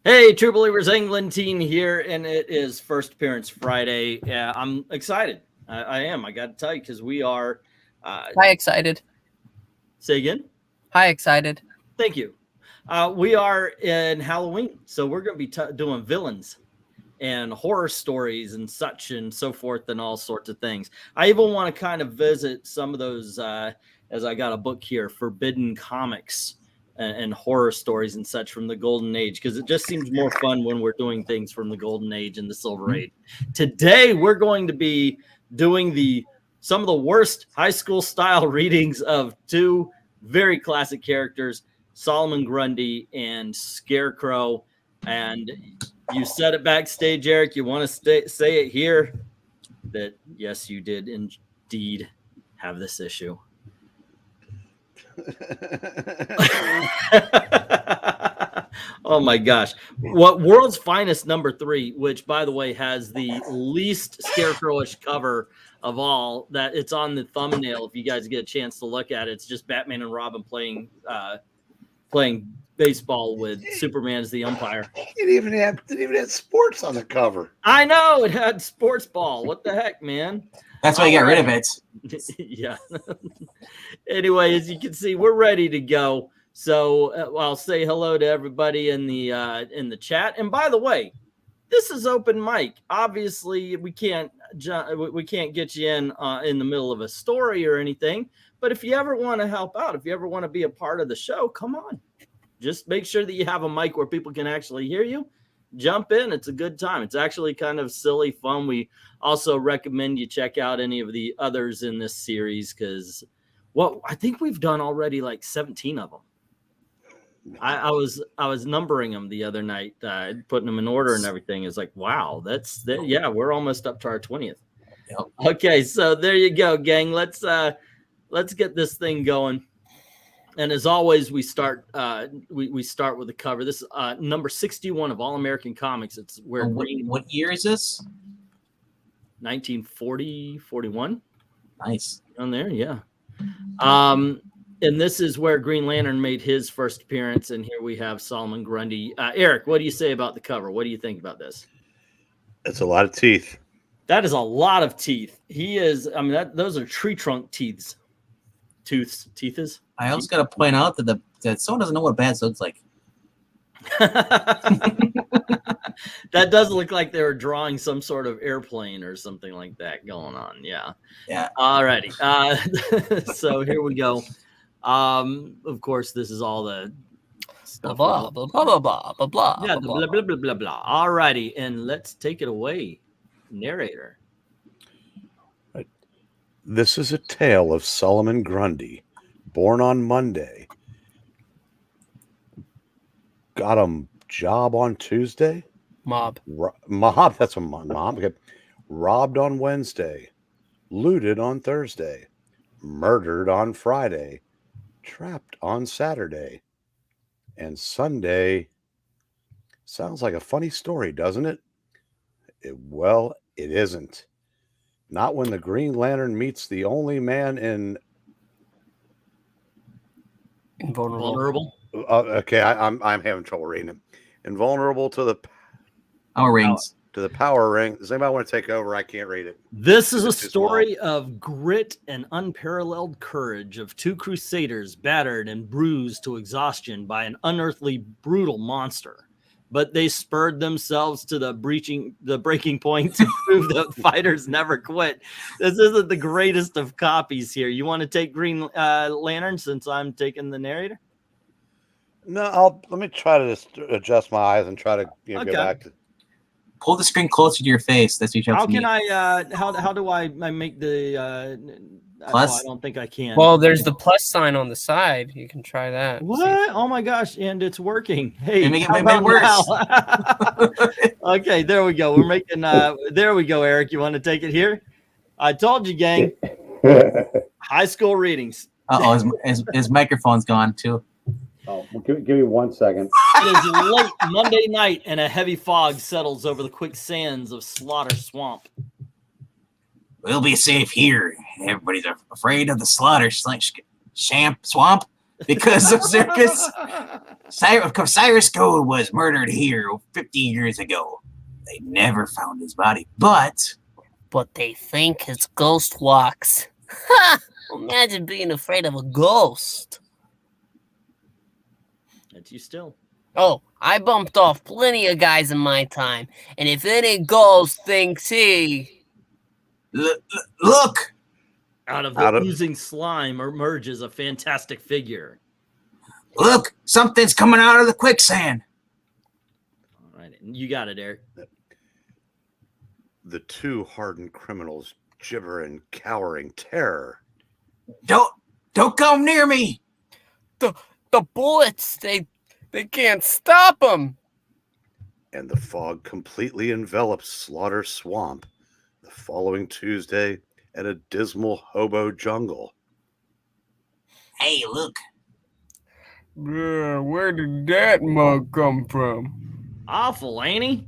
Hey, True Believers England team here, and it is First Appearance Friday. Yeah, I'm excited. I am. I got to tell you, because we are. Hi, excited. Say again. Hi, excited. Thank you. We are in Halloween, so we're going to be doing villains and horror stories and such and so forth and all sorts of things. I even want to kind of visit some of those, as I got a book here, Forbidden Comics and horror stories and such from the Golden Age, because it just seems more fun when we're doing things from the Golden Age and the Silver Age. Today, we're going to be doing some of the worst high school style readings of two very classic characters, Solomon Grundy and Scarecrow. And you said it backstage, Eric. You want to say it here that, yes, you did indeed have this issue. Oh my gosh. What World's Finest #3, which by the way has the least Scarecrowish cover of all, that it's on the thumbnail if you guys get a chance to look at it. It's just Batman and Robin playing baseball with Superman as the umpire. It didn't even have sports on the cover. I know, it had sports ball. What the heck, man? That's why you got rid of it. Yeah. Anyway, as you can see, we're ready to go. So I'll say hello to everybody in the chat. And by the way, this is open mic. Obviously, we can't get you in the middle of a story or anything. But if you ever want to help out, if you ever want to be a part of the show, come on. Just make sure that you have a mic where people can actually hear you. Jump in. It's a good time. It's actually kind of silly fun. We also recommend you check out any of the others in this series, because I think we've done already like 17 of them. I was numbering them the other night, putting them in order and everything. It's like, wow, yeah, we're almost up to our 20th. Yep. Okay, so there you go, gang. Let's get this thing going. And as always, we start we start with the cover. This is number 61 of All American Comics. It's where what year is this? 1940, 41. Nice. On there, yeah. And this is where Green Lantern made his first appearance, and here we have Solomon Grundy. Eric, what do you say about the cover? What do you think about this? It's a lot of teeth. That is a lot of teeth. He is, I mean, those are tree trunk teeth. Teeth. I also got to point out that someone doesn't know what bad looks like. That does look like they were drawing some sort of airplane or something like that going on. Yeah. Alrighty. So here we go. Of course, this is all the stuff. Blah blah blah blah blah blah blah. Yeah, blah blah blah blah blah. Alrighty, and let's take it away, narrator. This is a tale of Solomon Grundy, born on Monday. Got a job on Tuesday. Mob. That's a mob. Okay. Robbed on Wednesday. Looted on Thursday. Murdered on Friday. Trapped on Saturday. And Sunday. Sounds like a funny story, doesn't it? Well, it isn't. Not when the Green Lantern meets the only man Invulnerable. Okay, I'm having trouble reading it. Invulnerable to the power rings. To the power ring. Does anybody want to take over? I can't read it. This is a story of grit and unparalleled courage of two crusaders battered and bruised to exhaustion by an unearthly, brutal monster. But they spurred themselves to the breaking point to prove that fighters never quit. This isn't the greatest of copies here. You want to take Green Lantern since I'm taking the narrator? No, let me try to just adjust my eyes and try to go back to. Pull the screen closer to your face. That's what you have to can I? How do I make the plus? Oh, I don't think I can. Well, there's the plus sign on the side. You can try that. What? Oh my gosh! And it's working. Hey, make it worse. Okay, there we go. We're making. There we go, Eric. You want to take it here? I told you, gang. High school readings. His microphone's gone too. Oh, well, give me 1 second. It is late Monday night, and a heavy fog settles over the quicksands of Slaughter Swamp. We'll be safe here. Everybody's afraid of the Slaughter Swamp because of circus. Cyrus Code was murdered here 50 years ago. They never found his body, but they think his ghost walks. Ha! Imagine being afraid of a ghost. That's you still. Oh, I bumped off plenty of guys in my time, and if any ghost thinks he... Look! Out of the oozing slime emerges a fantastic figure. Look! Something's coming out of the quicksand. All right, you got it, Eric. The two hardened criminals gibber in cowering terror. Don't come near me! The bullets, they can't stop them. And the fog completely envelops Slaughter Swamp the following Tuesday at a dismal hobo jungle. Hey, look. Yeah, where did that mug come from? Awful, ain't he?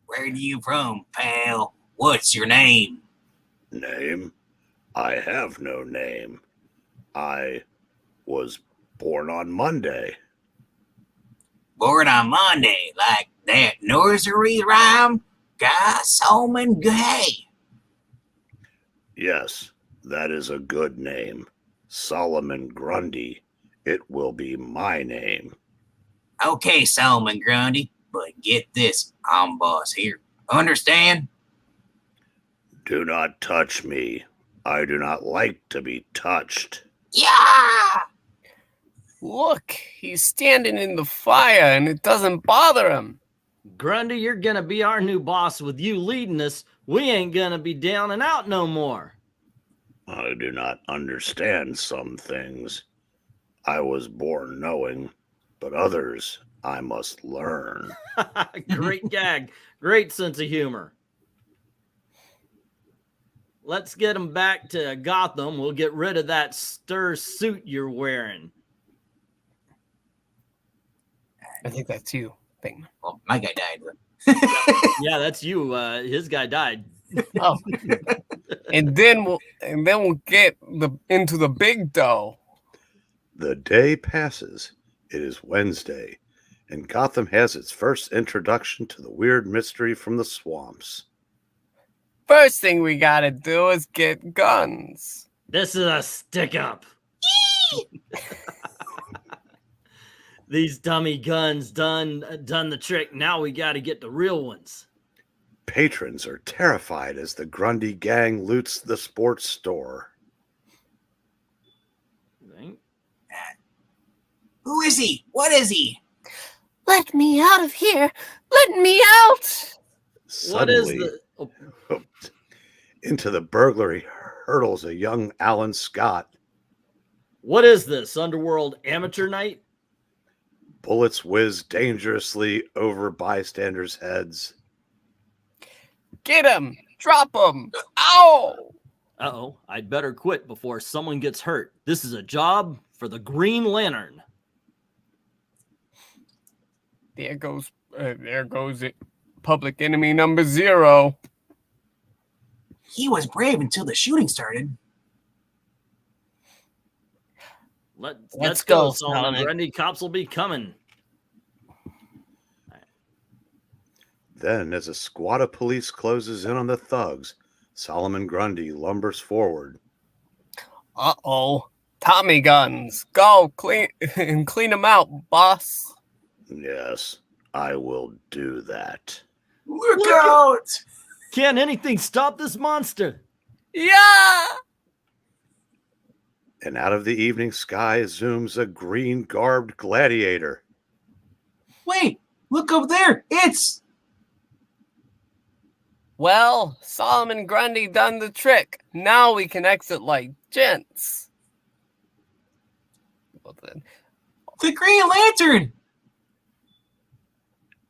Where are you from, pal? What's your name? Name? I have no name. I was born on Monday. Born on Monday, like that nursery rhyme? Guy Solomon Gay. Yes, that is a good name. Solomon Grundy. It will be my name. Okay, Solomon Grundy, but get this, I'm boss here. Understand? Do not touch me. I do not like to be touched. Yeah! Look, he's standing in the fire and it doesn't bother him. Grundy, you're gonna be our new boss. With you leading us, we ain't gonna be down and out no more. I do not understand some things. I was born knowing, but others I must learn. Great gag. Great sense of humor. Let's get him back to Gotham. We'll get rid of that stir suit you're wearing. I think that's you, Pinkman. Oh, my guy died. Yeah, that's you. His guy died. Oh, and then we'll get into the big dough. The day passes. It is Wednesday, and Gotham has its first introduction to the weird mystery from the swamps. First thing we gotta do is get guns. This is a stick up. These dummy guns done the trick. Now we got to get the real ones. Patrons are terrified as the Grundy gang loots the sports store. Right? Who is he? What is he? Let me out of here! Let me out! What is Suddenly, the... into the burglary hurtles a young Alan Scott. What is this? Underworld amateur night? Bullets whiz dangerously over bystanders' heads. Get him! Drop him! Ow! Uh-oh, I'd better quit before someone gets hurt. This is a job for the Green Lantern. There goes it. Public enemy number 0. He was brave until the shooting started. Let's go, Solomon. Grundy, cops will be coming. Then, as a squad of police closes in on the thugs, Solomon Grundy lumbers forward. Uh-oh. Tommy guns. Go clean them out, boss. Yes, I will do that. Look out! Can't anything stop this monster? Yeah! And out of the evening sky zooms a green-garbed gladiator. Wait, look up there. It's... Well, Solomon Grundy done the trick. Now we can exit like gents. Well, then. the Green Lantern.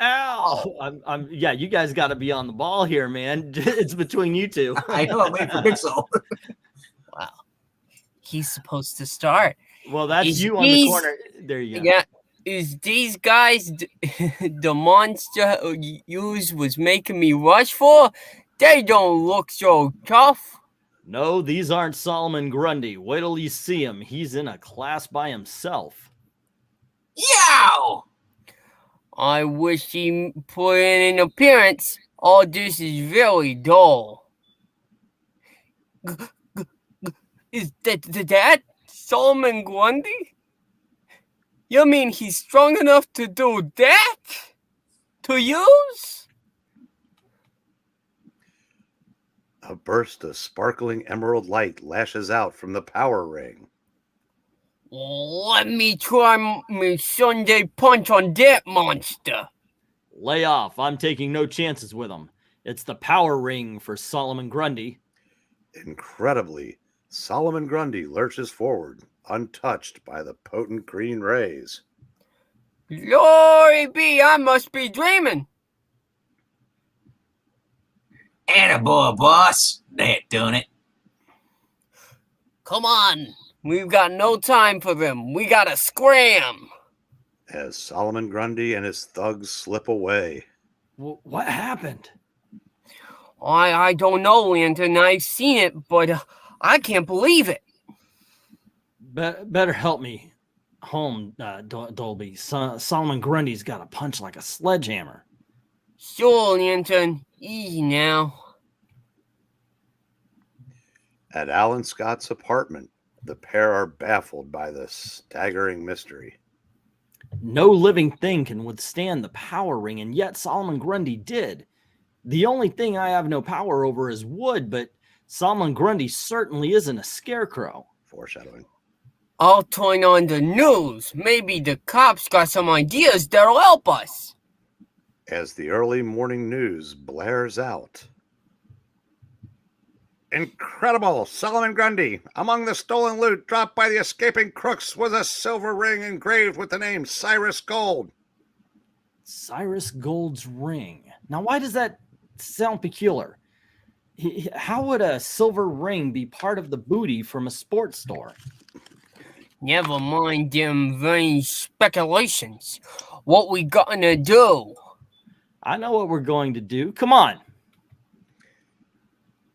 Ow! Yeah, you guys got to be on the ball here, man. It's between you two. I know, I'm waiting for Pixel. Wow. He's supposed to start. Well, that's Is you on the corner. There you go. Yeah. Is these guys the monster you was making me rush for? They don't look so tough. No, these aren't Solomon Grundy. Wait till you see him. He's in a class by himself. Yow! I wish he put in an appearance. All this is very dull. Is that Solomon Grundy? You mean he's strong enough to do that? To use? A burst of sparkling emerald light lashes out from the power ring. Let me try my Sunday punch on that monster. Lay off. I'm taking no chances with him. It's the power ring for Solomon Grundy. Incredibly, Solomon Grundy lurches forward, untouched by the potent green rays. Glory be, I must be dreaming. Attaboy, boss. That done it. Come on. We've got no time for them. We gotta scram. As Solomon Grundy and his thugs slip away. What happened? I don't know, Lantern. I've seen it, but I can't believe it. Better help me home, Dolby. Solomon Grundy's got a punch like a sledgehammer. Sure, Lantern. Easy now. At Alan Scott's apartment, the pair are baffled by the staggering mystery. No living thing can withstand the power ring, and yet Solomon Grundy did. The only thing I have no power over is wood, but Solomon Grundy certainly isn't a scarecrow. Foreshadowing. I'll turn on the news. Maybe the cops got some ideas that'll help us. As the early morning news blares out. Incredible! Solomon Grundy! Among the stolen loot dropped by the escaping crooks was a silver ring engraved with the name Cyrus Gold. Cyrus Gold's ring. Now, why does that sound peculiar? How would a silver ring be part of the booty from a sports store? Never mind them vain speculations. What we gonna do? I know what we're going to do. Come on.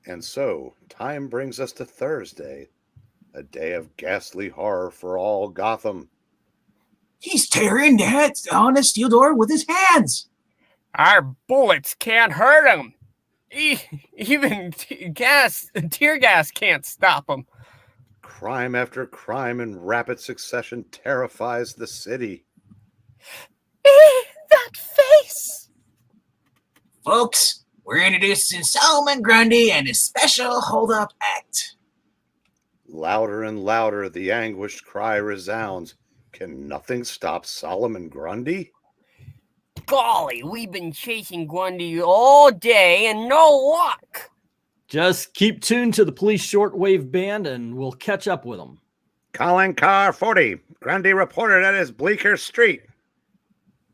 And so, time brings us to Thursday, a day of ghastly horror for all Gotham. He's tearing that on a steel door with his hands. Our bullets can't hurt him. Even tear gas can't stop him. Crime after crime in rapid succession terrifies the city. That face! Folks, we're introducing Solomon Grundy and his special hold-up act. Louder and louder the anguished cry resounds. Can nothing stop Solomon Grundy? Golly, we've been chasing Grundy all day and no luck. Just keep tuned to the police shortwave band and we'll catch up with them. Calling car 40. Grundy reported at his Bleecker Street.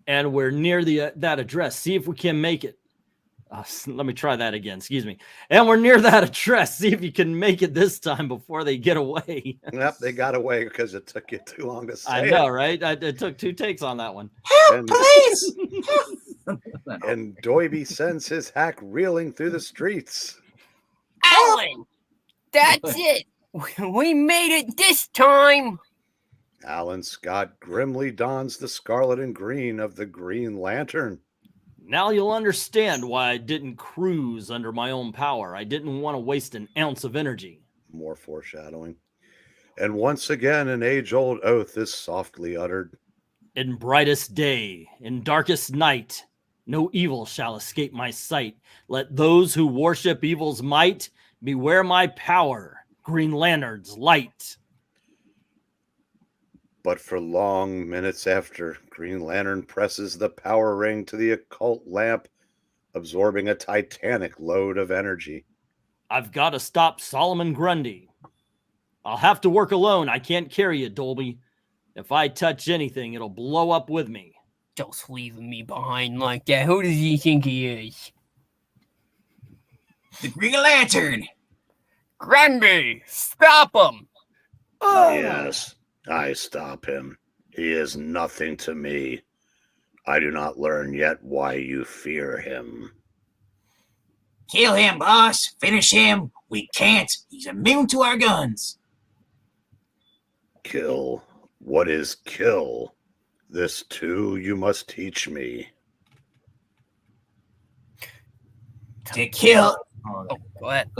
And we're near that address. See if we can make it. Let me try that again. Excuse me. And we're near that address. See if you can make it this time before they get away. Yep, they got away because it took you too long to say I know, right? It took 2 takes on that one. Help, please! And Doiby sends his hack reeling through the streets. Alan, that's it. We made it this time. Alan Scott grimly dons the scarlet and green of the Green Lantern. Now you'll understand why I didn't cruise under my own power. I didn't want to waste an ounce of energy. More foreshadowing. And once again, an age-old oath is softly uttered. In brightest day, in darkest night, no evil shall escape my sight. Let those who worship evil's might beware my power, Green Lantern's light. But for long minutes after, Green Lantern presses the power ring to the occult lamp, absorbing a titanic load of energy. I've got to stop Solomon Grundy. I'll have to work alone. I can't carry it, Dolby. If I touch anything, it'll blow up with me. Just leaving me behind like that. Who does he think he is? The Green Lantern! Grundy, stop him! Yes, I stop him. He is nothing to me. I do not learn yet why you fear him. Kill him, boss! Finish him! We can't! He's immune to our guns! Kill? What is kill? This too you must teach me. To kill. Oh, go ahead.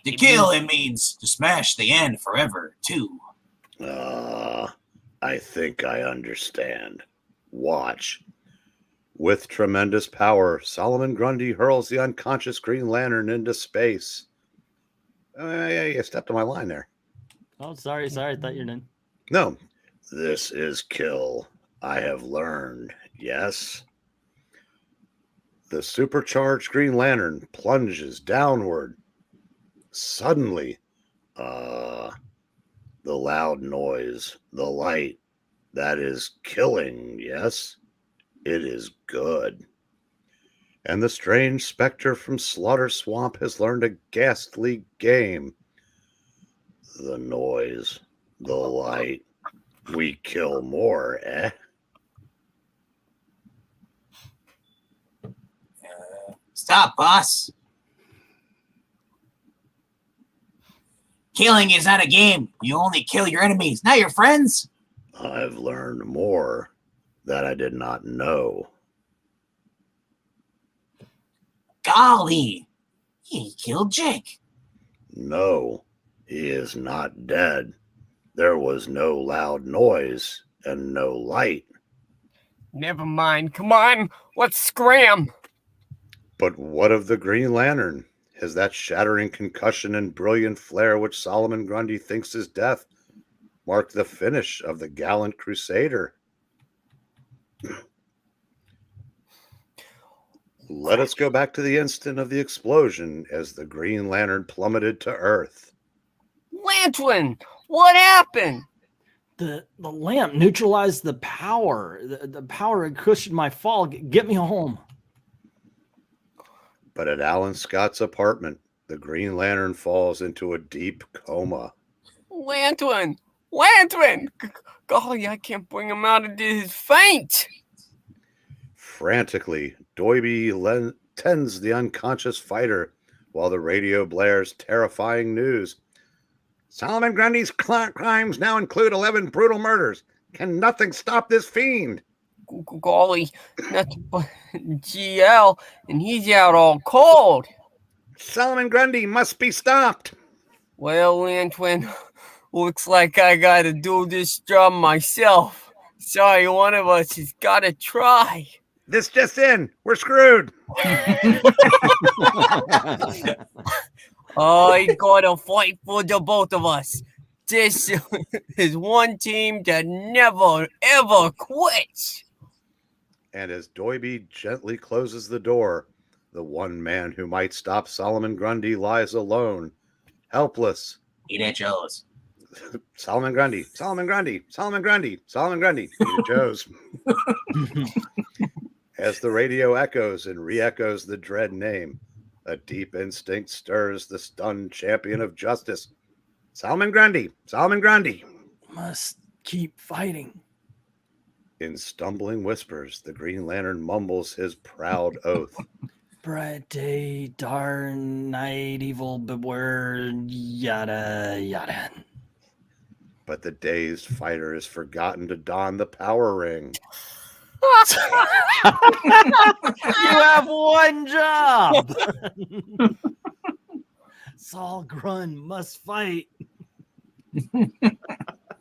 To kill, it means to smash the end forever, too. I think I understand. Watch. With tremendous power, Solomon Grundy hurls the unconscious Green Lantern into space. You stepped on my line there. Oh, sorry. I thought you did. No. This is kill. I have learned. Yes. The supercharged Green Lantern plunges downward. Suddenly, the loud noise, the light, that is killing, yes? It is good. And the strange specter from Slaughter Swamp has learned a ghastly game. The noise, the light, we kill more, eh? Stop, boss. Killing is not a game. You only kill your enemies, not your friends. I've learned more that I did not know. Golly, he killed Jake. No, he is not dead. There was no loud noise and no light. Never mind. Come on, let's scram. But what of the Green Lantern? Has that shattering concussion and brilliant flare which Solomon Grundy thinks is death marked the finish of the gallant crusader? Let us go back to the instant of the explosion as the Green Lantern plummeted to Earth. Lantern, what happened? The lamp neutralized the power. The power had cushioned my fall. Get me home. But at Alan Scott's apartment, the Green Lantern falls into a deep coma. Lantern! Golly, I can't bring him out of his faint. Frantically, Doiby tends the unconscious fighter while the radio blares terrifying news. Solomon Grundy's crimes now include 11 brutal murders. Can nothing stop this fiend? Golly, that's GL, and he's out all cold. Solomon Grundy must be stopped. Well, Lantern, looks like I gotta do this job myself. Sorry, one of us has gotta try. This just in. We're screwed. I gotta fight for the both of us. This is one team that never, ever quits. And as Doiby gently closes the door, the one man who might stop Solomon Grundy lies alone, helpless. Eat at Joe's. Solomon Grundy. Eat at Joe's. As the radio echoes and re-echoes the dread name, a deep instinct stirs the stunned champion of justice. Solomon Grundy. Must keep fighting. In stumbling whispers, the Green Lantern mumbles his proud oath. Bright day, dark night, evil beware, yada, yada. But the dazed fighter is forgotten to don the power ring. You have one job. Saul Grun must fight.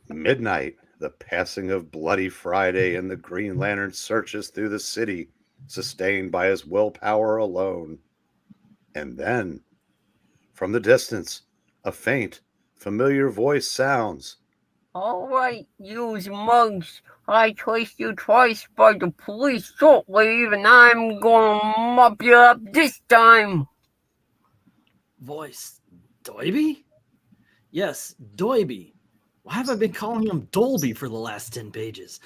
Midnight, the passing of Bloody Friday, and the Green Lantern searches through the city, sustained by his willpower alone. And then, from the distance, a faint, familiar voice sounds. All right, you mugs. I traced you twice by the police shortwave, and I'm gonna mop you up this time. Voice. Doiby? Yes, Doiby. Why have I been calling him Dolby for the last 10 pages?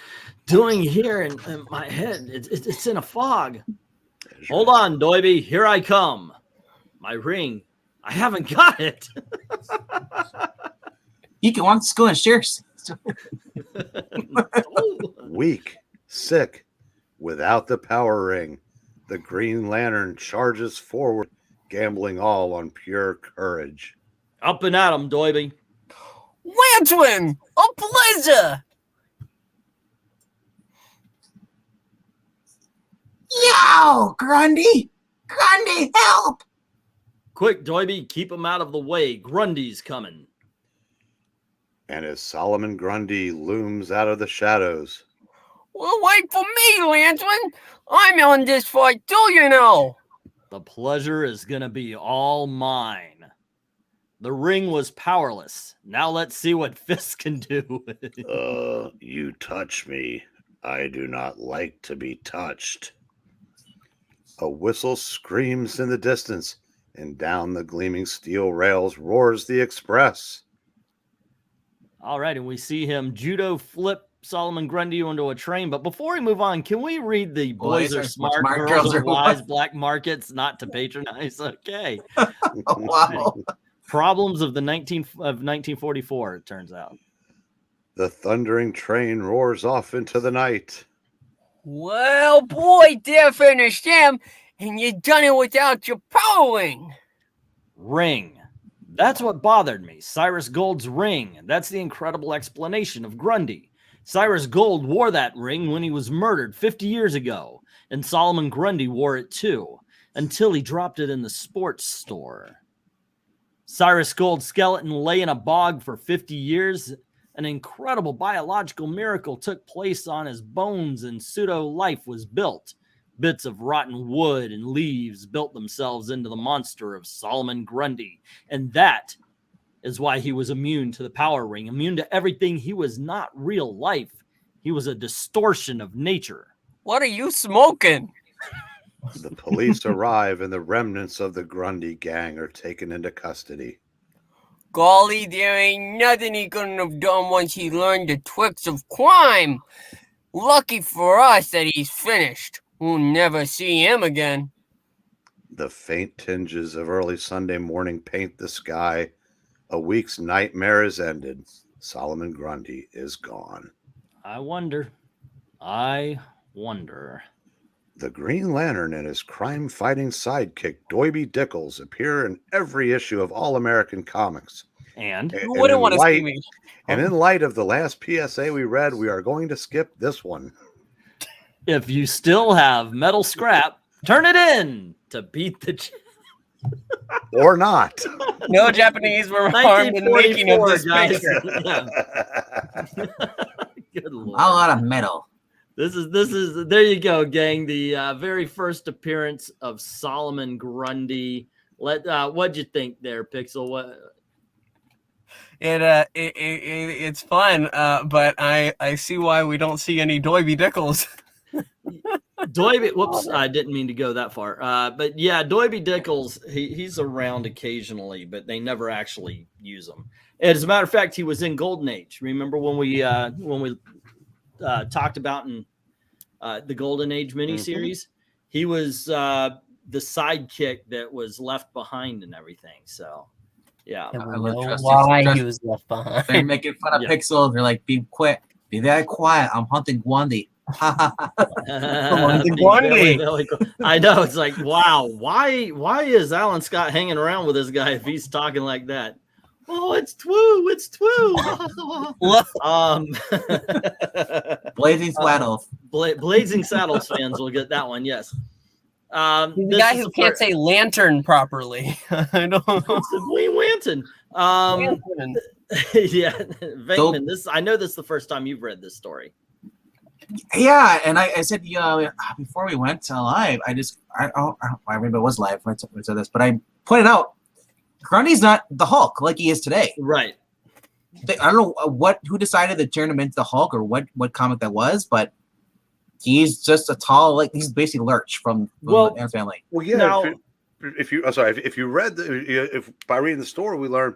Doing here in my head, it's in a fog. Hold on, Doiby. Here I come. My ring. I haven't got it. You can want to go and share. Weak, sick, without the power ring, the Green Lantern charges forward, gambling all on pure courage. Up and at him, Doiby. Lantern, a pleasure. Ow! Grundy! Grundy, help! Quick, Doiby, keep him out of the way. Grundy's coming. And as Solomon Grundy looms out of the shadows, Well, wait for me, Landsman. I'm on this fight too, you know. The pleasure is going to be all mine. The ring was powerless. Now let's see what fists can do. you touch me. I do not like to be touched. A whistle screams in the distance, and down the gleaming steel rails roars the express. All right, and we see him judo flip Solomon Grundy onto a train. But before we move on, can we read the boys are smart, girls are wise, black markets not to patronize? Okay. Wow. Problems of 1944, it turns out. The thundering train roars off into the night. Well, boy, there finished him, and you done it without your power ring. Ring. That's what bothered me. Cyrus Gold's ring. That's the incredible explanation of Grundy. Cyrus Gold wore that ring when he was murdered 50 years ago, and Solomon Grundy wore it too, until he dropped it in the sports store. Cyrus Gold's skeleton lay in a bog for 50 years. An incredible biological miracle took place on his bones, and pseudo-life was built. Bits of rotten wood and leaves built themselves into the monster of Solomon Grundy. And that is why he was immune to the power ring, immune to everything. He was not real life. He was a distortion of nature. What are you smoking? The police arrive, and the remnants of the Grundy gang are taken into custody. Golly, there ain't nothing he couldn't have done once he learned the tricks of crime. Lucky for us that he's finished. We'll never see him again. The faint tinges of early Sunday morning paint the sky. A week's nightmare is ended. Solomon Grundy is gone. I wonder. The Green Lantern and his crime-fighting sidekick, Doiby Dickles, appear in every issue of All American Comics. And Who wouldn't want to see me? And in light of the last PSA we read, we are going to skip this one. if you still have metal scrap, turn it in to beat the... Or not. No Japanese were harmed in the making of this picture. Good Lord. A lot of metal. This is there you go, gang. The very first appearance of Solomon Grundy. What'd you think there, Pixel? What? It's fun, but I see why we don't see any Doiby Dickles. Doiby, whoops, I didn't mean to go that far. But yeah, Doiby Dickles, he's around occasionally, but they never actually use him. As a matter of fact, he was in Golden Age. Remember when we talked about in the Golden Age miniseries? He was the sidekick that was left behind and everything. So, yeah. I don't know why he was left behind. They're making fun of Pixel. They're like, be very quiet. I'm hunting Grundy. Really, really cool. I know, it's like, wow, why is Alan Scott hanging around with this guy if he's talking like that? Oh, it's Twoo. Blazing Saddles. Blazing Saddles fans will get that one, yes. He's the guy who can't say lantern properly. I don't know. Wayne Wanton. Yeah, Venkman, I know this is the first time you've read this story. Yeah, and I said before we went live, I remember it was live when I said this, but I pointed out Grundy's not the Hulk like he is today. Right. I don't know who decided to turn him into the Hulk or what comic that was, but he's just a tall, he's basically Lurch from the Ant Family. Well, yeah. Now, if you read by reading the story, we learned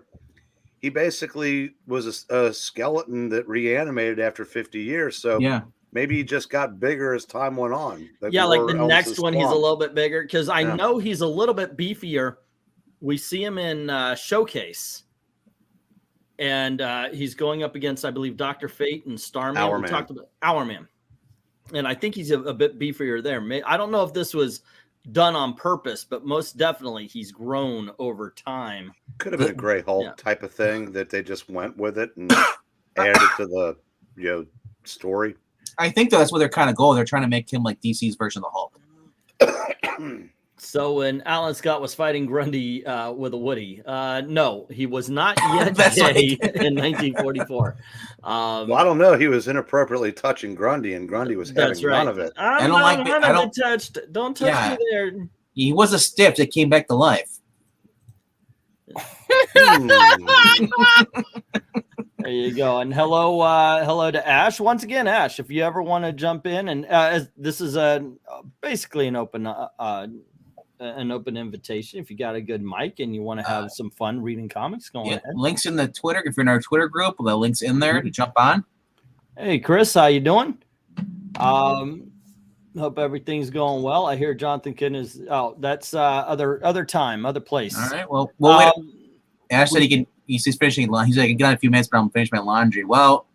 he basically was a skeleton that reanimated after 50 years. So yeah. Maybe he just got bigger as time went on. Like the next one, he's a little bit bigger because I know he's a little bit beefier. We see him in Showcase, and he's going up against, I believe, Dr. Fate and Starman. We talked about Hourman, and I think he's a bit beefier there. I don't know if this was done on purpose, but most definitely he's grown over time. Could have been a Gray Hulk type of thing that they just went with it and added it to the story. I think that's what they're kind of going. They're trying to make him like DC's version of the Hulk. So when Alan Scott was fighting Grundy with a Woody, no, he was not yet That's gay right. in 1944. Well, I don't know. He was inappropriately touching Grundy, and Grundy was That's having right. none of it. I'm I don't not like it. none I of don't- it touched. Don't touch Yeah. me there. He was a stiff that came back to life. There you go. And hello to Ash once again. Ash, if you ever want to jump in, and this is basically an open invitation. If you got a good mic and you want to have some fun reading comics, go ahead. Links in the Twitter. If you're in our Twitter group, the links in there to jump on. Hey, Chris, how you doing? Hope everything's going well. I hear Jonathan Kinn is out. That's other time, other place. All right. Well, we'll wait. Ash said he's finishing. He's like, I got a few minutes, but I'm finishing my laundry. Well,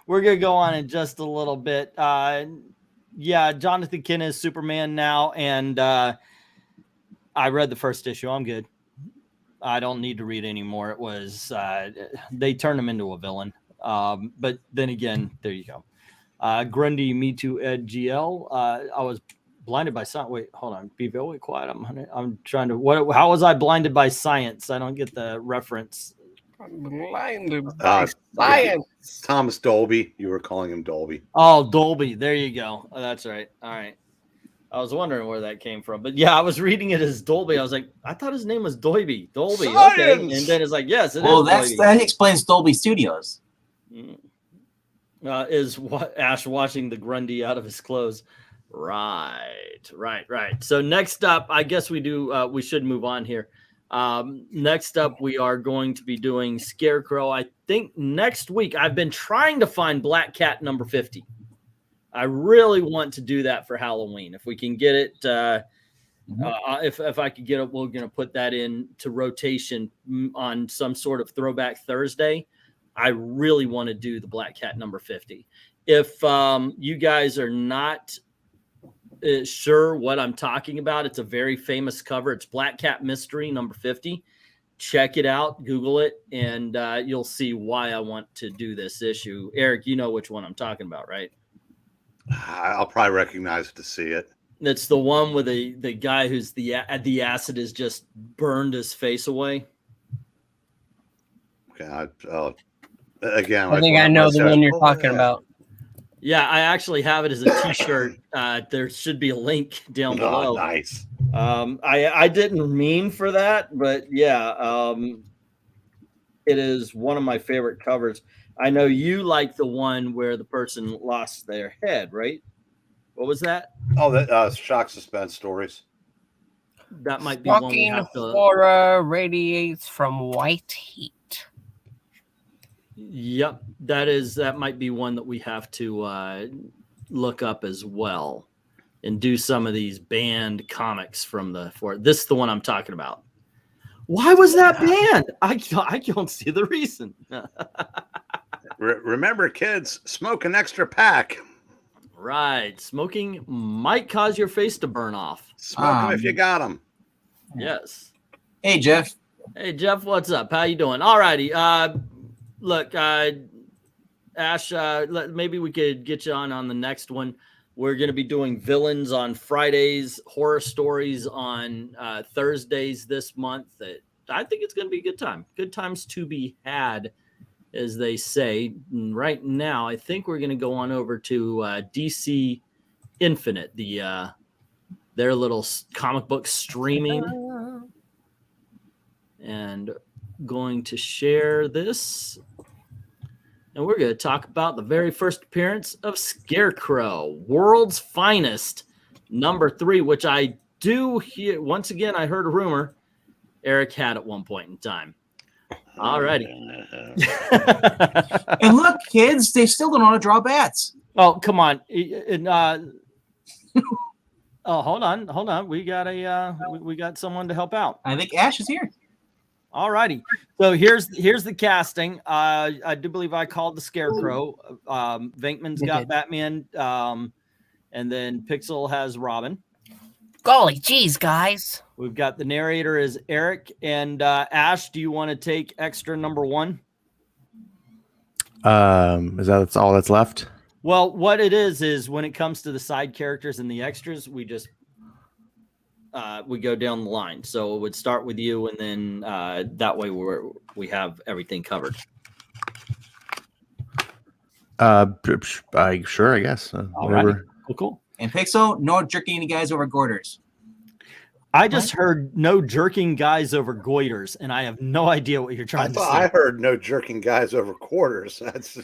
we're gonna go on in just a little bit. Yeah, Jonathan Kinn is Superman now, and I read the first issue. I'm good. I don't need to read anymore. It was they turned him into a villain. But then again, there you go. Grundy, Me Too, Ed GL. I was blinded by science. Wait, hold on. Be very quiet. I'm trying to. How was I blinded by science? I don't get the reference. Blinded by Uh, science. Thomas Dolby. You were calling him Dolby. Oh, Dolby. There you go. Oh, that's right. All right. I was wondering where that came from. But yeah, I was reading it as Dolby. I was like, I thought his name was Dolby. Dolby. Science! Okay. And then it's like, yes, it is Dolby. that explains Dolby Studios. Is what Ash washing the Grundy out of his clothes. Right. So next up, I guess we should move on here. Next up, we are going to be doing Scarecrow. I think next week. I've been trying to find Black Cat number 50. I really want to do that for Halloween. If we can get it, if I could get it, we're going to put that in to rotation on some sort of Throwback Thursday. I really want to do the Black Cat number 50. If you guys are not sure what I'm talking about, it's a very famous cover. It's Black Cat Mystery number 50. Check it out, Google it, and you'll see why I want to do this issue. Eric, you know which one I'm talking about, right? I'll probably recognize it to see it. That's the one with the guy who's the acid has just burned his face away. Okay. Again, I think I know the one you're talking about. Yeah, I actually have it as a T-shirt. There should be a link down below. Oh, nice. I didn't mean for that, but yeah, it is one of my favorite covers. I know you like the one where the person lost their head, right? What was that? Oh, that shock suspense stories. That might be one we Fucking have to. horror radiates from white heat. Yep, that might be one that we have to look up as well, and do some of these banned comics from this is the one I'm talking about. Why was that banned? I don't see the reason. Remember, kids, smoke an extra pack. Right, smoking might cause your face to burn off. Smoke them if you got them. Yes. Hey, Jeff. Hey, Jeff, what's up? How you doing? All righty. Look, Ash, maybe we could get you on the next one. We're going to be doing villains on Fridays, horror stories on Thursdays this month. I think it's going to be a good time. Good times to be had, as they say. And right now, I think we're going to go on over to DC Infinite, their little comic book streaming, and going to share this. And we're going to talk about the very first appearance of Scarecrow, World's Finest, number 3, which I do hear. Once again, I heard a rumor Eric had at one point in time. All righty. And look, kids, they still don't know how to draw bats. Oh, come on. Oh, hold on. We got someone to help out. I think Ash is here. All righty. So here's the casting. I do believe I called the Scarecrow. Venkman's got Batman, and then Pixel has Robin. Golly geez, guys. We've got the narrator is Eric, and Ash, do you want to take extra number 1? That's all that's left? Well, what it is when it comes to the side characters and the extras, we just we go down the line. So it would start with you, and then that way we have everything covered. Sure, I guess. Whatever. Cool. And Pixel, no jerking any guys over Gorders. I just heard no jerking guys over goiters, and I have no idea what you're trying to say. I heard no jerking guys over quarters. That's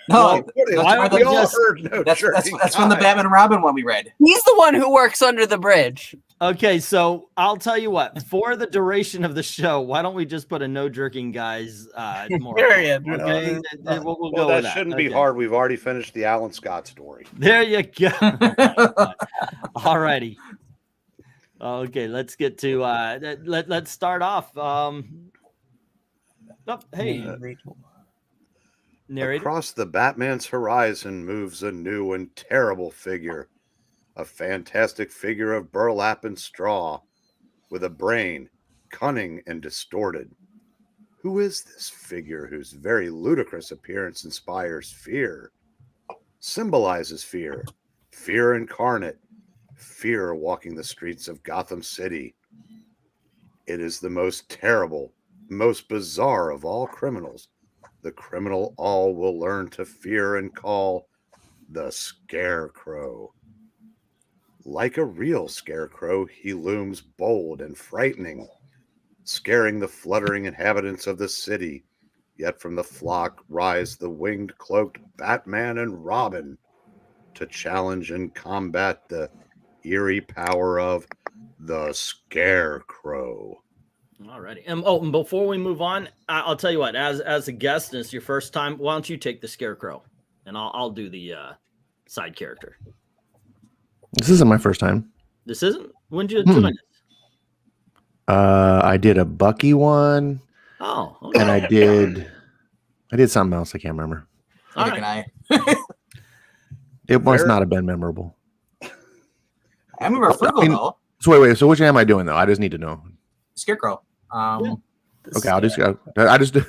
No, we all heard no that's jerking from the guys. Batman and Robin one we read. He's the one who works under the bridge. Okay, so I'll tell you what. For the duration of the show, why don't we just put a no jerking guys more? Period. Okay, we'll Well, go that with that. shouldn't be Okay. hard. We've already finished the Alan Scott story. There you go. All righty. Okay, let's get to let's start off. Hey, narrator. Across the Batman's horizon moves a new and terrible figure, a fantastic figure of burlap and straw, with a brain, cunning and distorted. Who is this figure whose very ludicrous appearance inspires fear, symbolizes fear, fear incarnate, fear walking the streets of Gotham City? It is the most terrible, most bizarre of all criminals. The criminal all will learn to fear and call the Scarecrow. Like a real scarecrow, he looms bold and frightening, scaring the fluttering inhabitants of the city. Yet from the flock rise the winged, cloaked Batman and Robin to challenge and combat the eerie power of the Scarecrow. Alrighty. And before we move on, I'll tell you what. As a guest, and it's your first time, why don't you take the Scarecrow, and I'll do the side character. This isn't my first time. This isn't. When did you join us? I did a Bucky one, Oh, okay. and I did something else. I can't remember. All Neither right. can I. It must not have been memorable. I remember Frugal though. So wait. So which am I doing though? I just need to know. Scarecrow. Okay, I'll just go. I just do.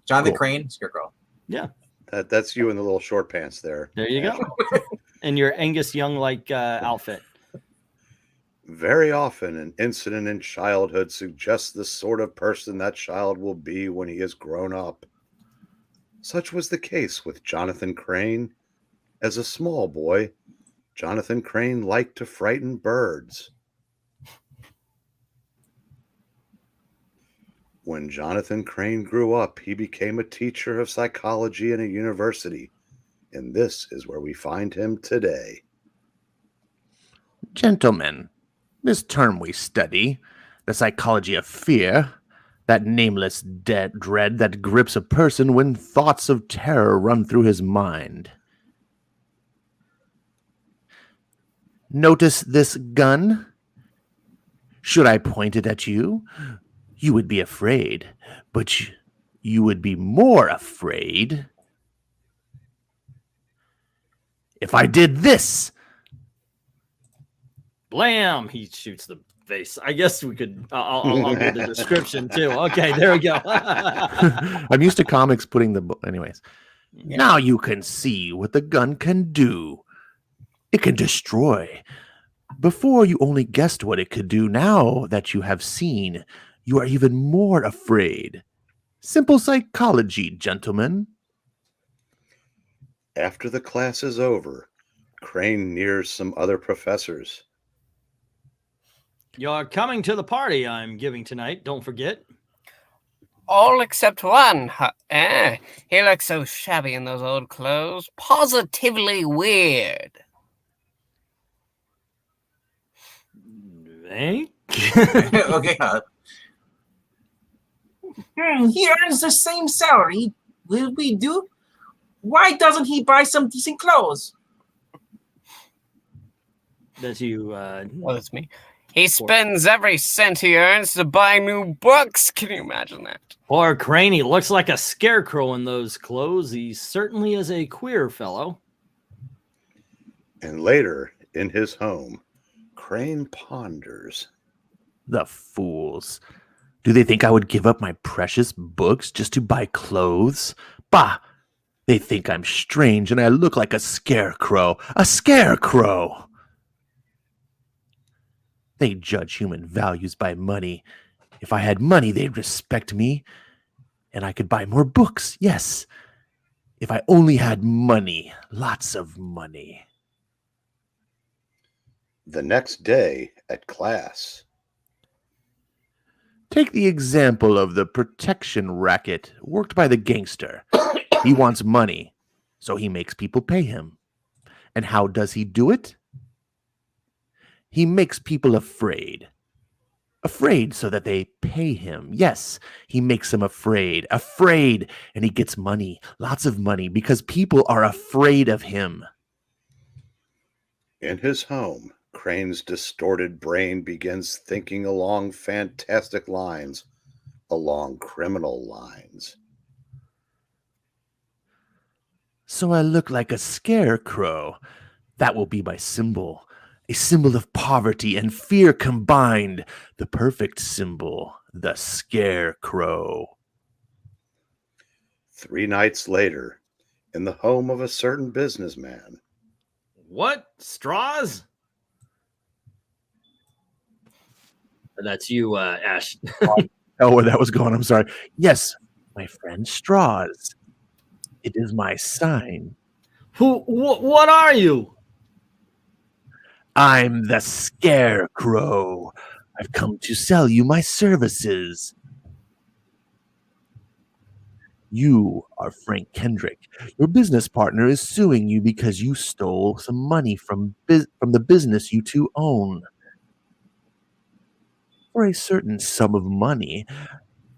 Jonathan Cool. Crane, Scarecrow. That's you in the little short pants there. There you go. And your Angus Young like outfit. Very often, an incident in childhood suggests the sort of person that child will be when he is grown up. Such was the case with Jonathan Crane. As a small boy, Jonathan Crane liked to frighten birds. When Jonathan Crane grew up, he became a teacher of psychology in a university, and this is where we find him today. Gentlemen, this term we study, the psychology of fear, that nameless dread that grips a person when thoughts of terror run through his mind. Notice this gun? Should I point it at you? You would be afraid, but you would be more afraid if I did this. Blam! He shoots the face. I guess we could. I'll do the description too. Okay, there we go. I'm used to comics putting the anyways. Yeah. Now you can see what the gun can do. It can destroy. Before you only guessed what it could do. Now that you have seen, you are even more afraid. Simple psychology, gentlemen. After the class is over, Crane nears some other professors. You're coming to the party I'm giving tonight. Don't forget. All except one. He looks so shabby in those old clothes. Positively weird. Hank? Okay. He earns the same salary. Will we do? Why doesn't he buy some decent clothes? That's you. Well, that's me. He spends every cent he earns to buy new books. Can you imagine that? Poor Crane. He looks like a scarecrow in those clothes. He certainly is a queer fellow. And later, in his home, Crane ponders. The fools. Do they think I would give up my precious books just to buy clothes? Bah! They think I'm strange and I look like a scarecrow. A scarecrow! They judge human values by money. If I had money, they'd respect me. And I could buy more books, yes. If I only had money, lots of money. The next day at class. Take the example of the protection racket worked by the gangster. He wants money, so he makes people pay him. And how does he do it? He makes people afraid. Afraid so that they pay him. Yes, he makes them afraid. Afraid. And he gets money, lots of money, because people are afraid of him. In his home, Crane's distorted brain begins thinking along fantastic lines, along criminal lines. So I look like a scarecrow. That will be my symbol. A symbol of poverty and fear combined. The perfect symbol, the scarecrow. 3 nights later, in the home of a certain businessman. What? Straws? That's you, Ash. Oh, where that was going, I'm sorry. Yes, my friend Straws. It is my sign. What are you? I'm the Scarecrow. I've come to sell you my services. You are Frank Kendrick. Your business partner is suing you because you stole some money from the business you two own. For a certain sum of money,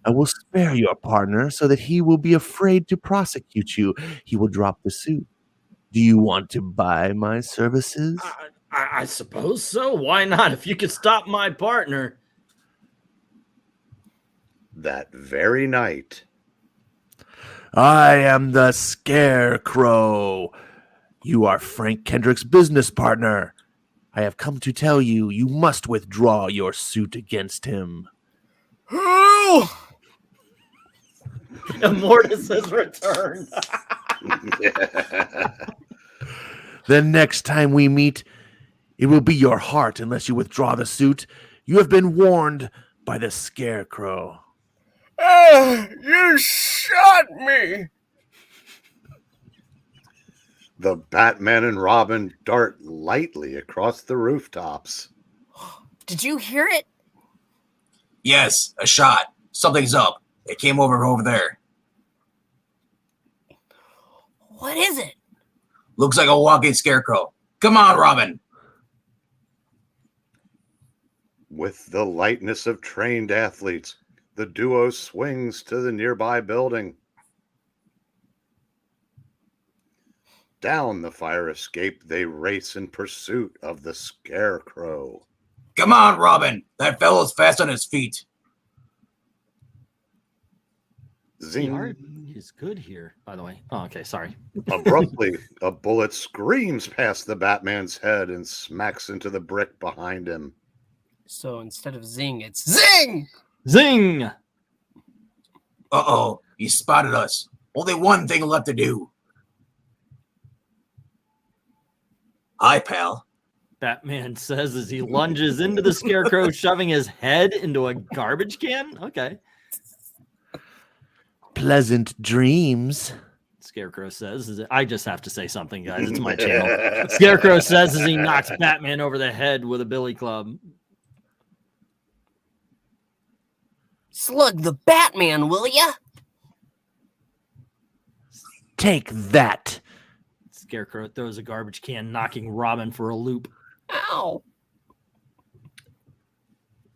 I will spare your partner so that he will be afraid to prosecute you. He will drop the suit. Do you want to buy my services? I suppose so. Why not? If you could stop my partner. That very night. I am the Scarecrow. You are Frank Kendrick's business partner. I have come to tell you, you must withdraw your suit against him. Who? Immortus has returned. The next time we meet, it will be your heart unless you withdraw the suit. You have been warned by the Scarecrow. You shot me. The Batman and Robin dart lightly across the rooftops. Did you hear it? Yes, a shot. Something's up. It came over there. What is it? Looks like a walking scarecrow. Come on, Robin. With the lightness of trained athletes, the duo swings to the nearby building. Down the fire escape, they race in pursuit of the Scarecrow. Come on, Robin. That fellow's fast on his feet. Zing. He's good here, by the way. Oh, okay, sorry. Abruptly, a bullet screams past the Batman's head and smacks into the brick behind him. So instead of zing, it's zing! Zing! Uh-oh, he spotted us. Only one thing left to do. Hi, pal. Batman says as he lunges into the Scarecrow, shoving his head into a garbage can. Okay. Pleasant dreams. Scarecrow says, I just have to say something, guys. It's my channel. Scarecrow says as he knocks Batman over the head with a billy club. Slug the Batman, will ya? Take that. Scarecrow throws a garbage can, knocking Robin for a loop. Ow.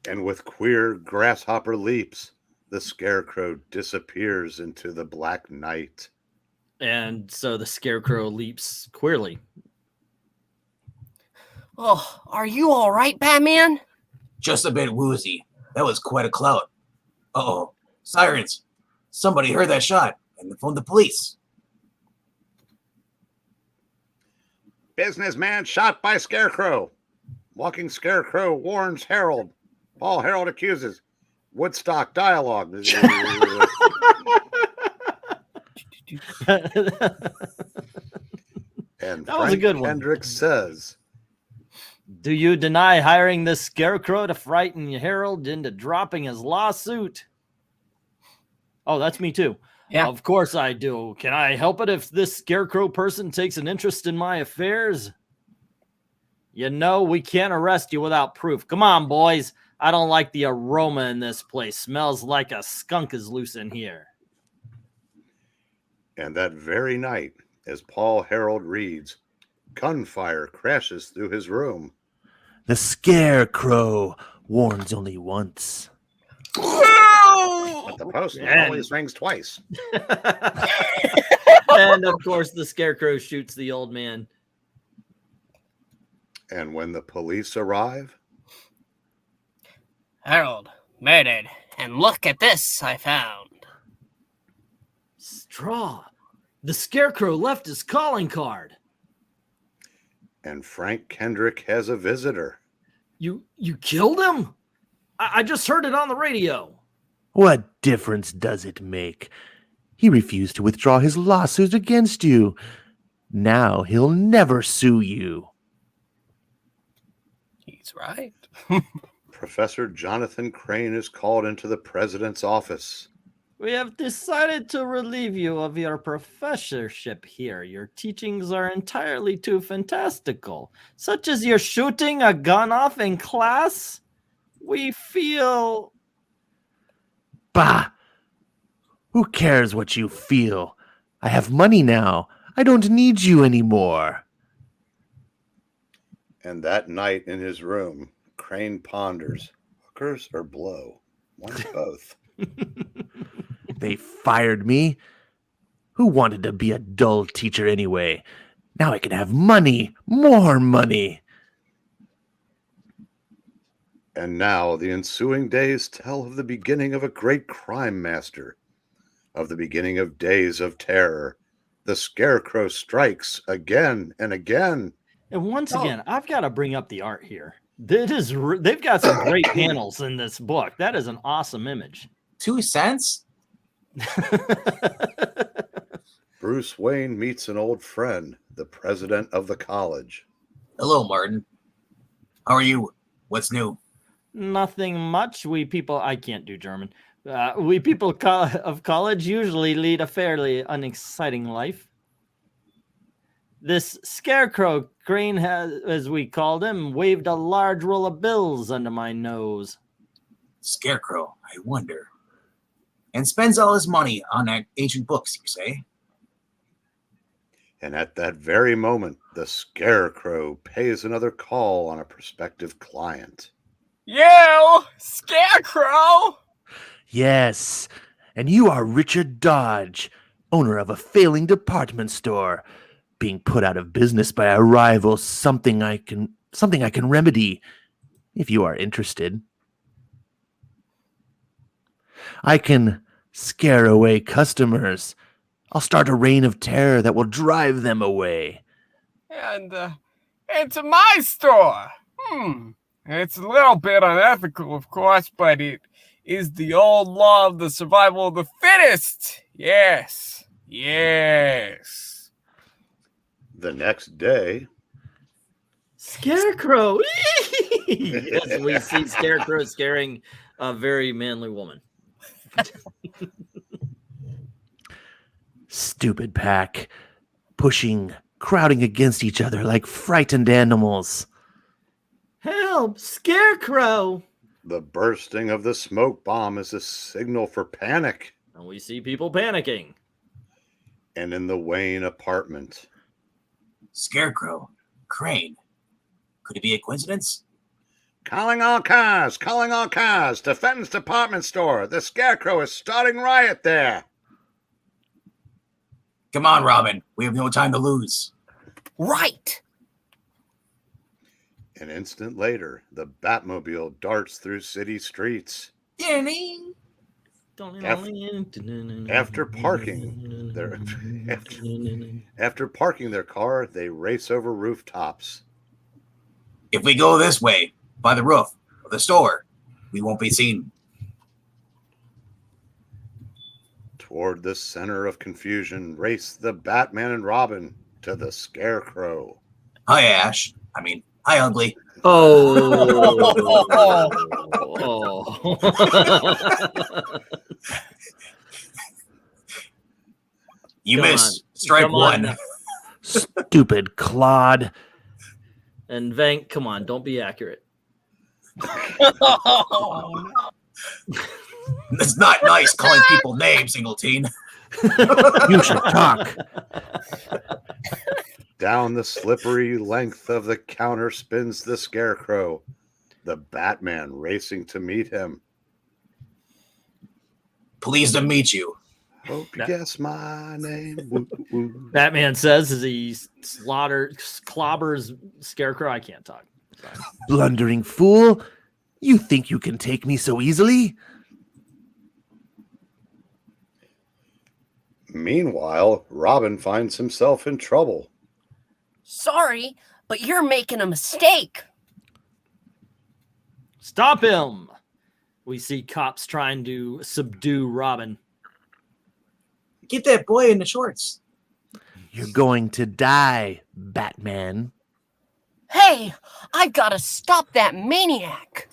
And with queer grasshopper leaps, the Scarecrow disappears into the black night. And so the Scarecrow leaps queerly. Oh, are you all right, Batman? Just a bit woozy. That was quite a clout. Uh-oh. Sirens. Somebody heard that shot and phoned the police. Businessman shot by Scarecrow. Walking Scarecrow warns Harold. Paul Harold accuses. Woodstock dialogue. And That was a good one. Kendrick says, Do you deny hiring this Scarecrow to frighten Harold into dropping his lawsuit? Oh, that's me too. Yeah. Of course I do. Can I help it if this Scarecrow person takes an interest in my affairs? You know, we can't arrest you without proof. Come on, boys. I don't like the aroma in this place. Smells like a skunk is loose in here. and that very night, as Paul Harold reads, gunfire crashes through his room. The Scarecrow warns only once. But the postman always rings twice. And of course, the Scarecrow shoots the old man. And when the police arrive, Harold, murdered. And look at this I found. Straw. The Scarecrow left his calling card. and Frank Kendrick has a visitor. You killed him? I just heard it on the radio. What difference does it make? He refused to withdraw his lawsuit against you. Now he'll never sue you. He's right. Professor Jonathan Crane is called into the president's office. We have decided to relieve you of your professorship here. Your teachings are entirely too fantastical, such as your shooting a gun off in class. We feel... Bah! Who cares what you feel? I have money now. I don't need you anymore. And that night in his room, Crane ponders, hookers or blow? One's both. They fired me. Who wanted to be a dull teacher anyway? Now I can have money, more money. And now the ensuing days tell of the beginning of a great crime master, of the beginning of days of terror. The Scarecrow strikes again and again. And once again, I've got to bring up the art here. They've got some great panels in this book. That is an awesome image. 2 cents? Bruce Wayne meets an old friend, the president of the college. Hello, Martin. How are you? What's new? Nothing much. We people, I can't do German. We people of college usually lead a fairly unexciting life. This Scarecrow, Crane has, as we called him, waved a large roll of bills under my nose. Scarecrow, I wonder. And spends all his money on ancient books, you say? And at that very moment, the Scarecrow pays another call on a prospective client. You, Scarecrow! Yes, and you are Richard Dodge, owner of a failing department store, being put out of business by a rival. Something I can remedy, if you are interested. I can scare away customers. I'll start a reign of terror that will drive them away. And into my store. It's a little bit unethical, of course, but it is the old law of the survival of the fittest. Yes. Yes. The next day, Scarecrow! Yes, we see Scarecrow scaring a very manly woman. Stupid pack, crowding against each other like frightened animals. Help! Scarecrow! the bursting of the smoke bomb is a signal for panic. And we see people panicking. And in the Wayne apartment, Scarecrow. Crane. Could it be a coincidence? calling all cars, Defense Department Store. The Scarecrow is starting riot there. Come on, Robin. We have no time to lose. Right. An instant later, the Batmobile darts through city streets. Danny. After parking their car, they race over rooftops. If we go this way, by the roof of the store, we won't be seen. Toward the center of confusion race the Batman and Robin to the Scarecrow. Hi, Ash. Hi, Ugly. Oh. You Come miss. on. Strike Come on one. now. Stupid clod. And Vank, come on, don't be accurate. It's not nice calling people names, Singleton. You should talk. Down the slippery length of the counter spins the Scarecrow, the Batman racing to meet him. Pleased to meet you. Hope you guess my name. Woo, woo. Batman says as he clobbers Scarecrow. I can't talk. Sorry. Blundering fool. You think you can take me so easily? Meanwhile, Robin finds himself in trouble. Sorry, but you're making a mistake. Stop him. We see cops trying to subdue Robin. Get that boy in the shorts. You're going to die, Batman. Hey, I've got to stop that maniac.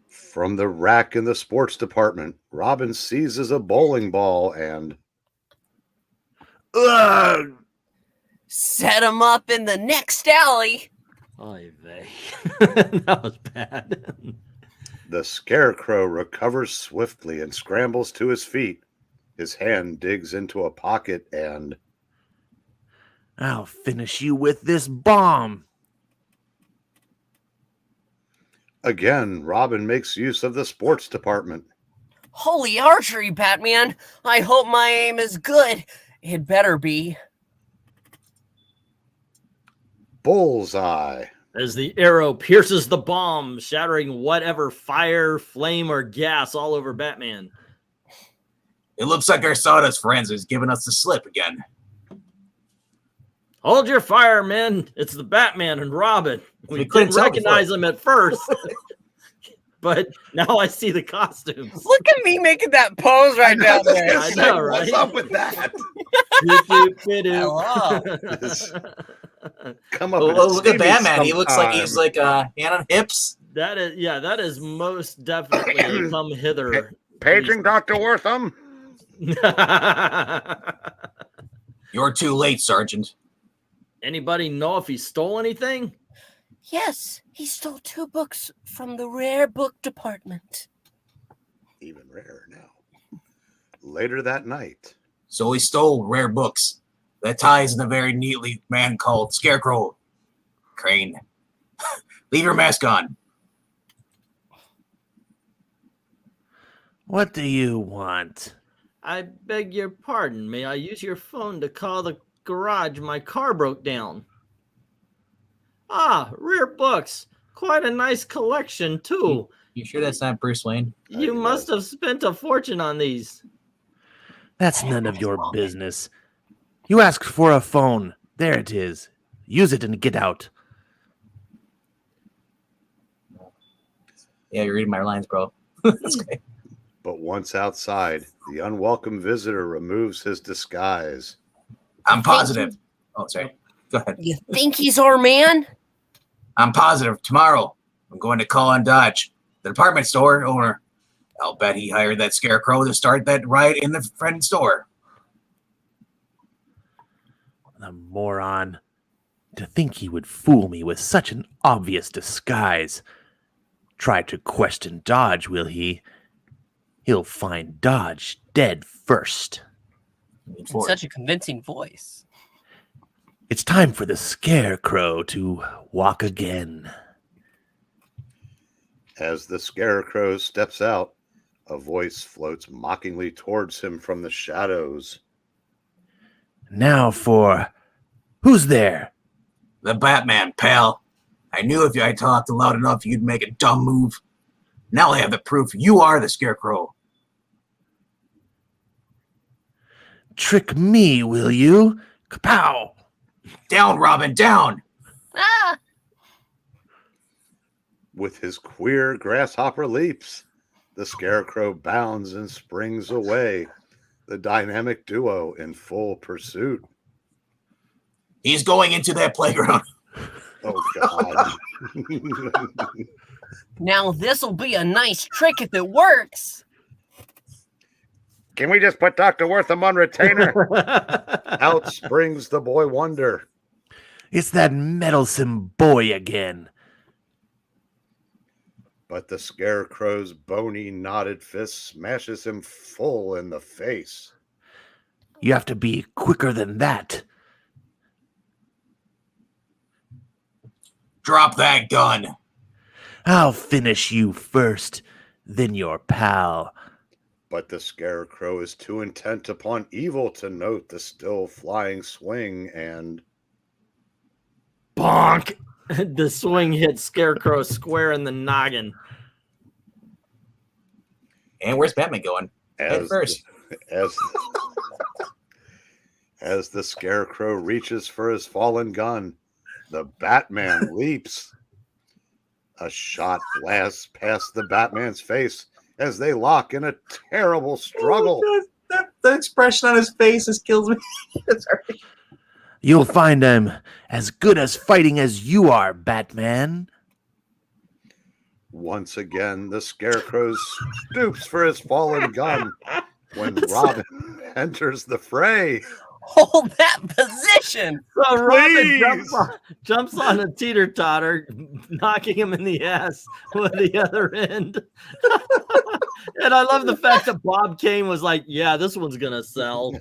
From the rack in the sports department, Robin seizes a bowling ball and... Ugh! Set him up in the next alley. Oy vey. That was bad. The Scarecrow recovers swiftly and scrambles to his feet. His hand digs into a pocket and... I'll finish you with this bomb. Again, Robin makes use of the sports department. Holy archery, Batman. I hope my aim is good. It better be. Bullseye. As the arrow pierces the bomb, shattering whatever fire, flame, or gas all over Batman. It looks like our sawdust friends is giving us the slip again. Hold your fire, men. It's the Batman and Robin. We couldn't didn't tell recognize them at first. But now I see the costumes. Look at me making that pose right down there. I know, right? What's up with that? Hello. Come up. Oh, and look see at me Batman. He looks like he's sometime. like hand on hips. That is most definitely a come hither. Paging Dr. Wortham. You're too late, Sergeant. Anybody know if he stole anything? Yes, he stole 2 books from the rare book department. Even rarer now. Later that night, So he stole rare books. That ties in a very neatly man called Scarecrow. Crane. Leave your mask on. What do you want? I beg your pardon. May I use your phone to call the garage? My car broke down. Ah, rare books. Quite a nice collection, too. You sure that's not Bruce Wayne? You must have spent a fortune on these. That's none of your business. You asked for a phone. There it is. Use it and get out. Yeah, you're reading my lines, bro. That's great. but once outside, the unwelcome visitor removes his disguise. I'm positive. Oh, sorry. Go ahead. You think he's our man? I'm positive. Tomorrow, I'm going to call on Dodge, the department store owner. I'll bet he hired that Scarecrow to start that riot in the friend store. The moron. To think he would fool me with such an obvious disguise. Try to question Dodge, will he? He'll find Dodge dead first. In such a convincing voice. It's time for the Scarecrow to walk again. As the Scarecrow steps out, a voice floats mockingly towards him from the shadows. Now for... Who's there? The Batman, pal. I knew if I talked loud enough, you'd make a dumb move. Now I have the proof you are the Scarecrow. Trick me, will you? Kapow! Down, Robin, down! With his queer grasshopper leaps, The Scarecrow bounds and springs away. The dynamic duo in full pursuit. He's going into that playground. Oh, God. Now this'll be a nice trick if it works. Can we just put Dr. Wortham on retainer? Out springs the boy wonder. It's that meddlesome boy again. But the Scarecrow's bony, knotted fist smashes him full in the face. You have to be quicker than that. Drop that gun. I'll finish you first, then your pal. But the Scarecrow is too intent upon evil to note the still flying swing and... Bonk! The swing hit Scarecrow square in the noggin. And where's Batman going? Head first. As the Scarecrow reaches for his fallen gun, the Batman leaps. A shot blasts past the Batman's face as they lock in a terrible struggle. The expression on his face just kills me. Sorry. You'll find I'm as good as fighting as you are, Batman. Once again, the Scarecrow stoops for his fallen gun when Robin enters the fray. Hold that position. So Robin Please. jumps on a teeter-totter, knocking him in the ass with the other end. And I love the fact that Bob Kane was like, yeah, this one's going to sell.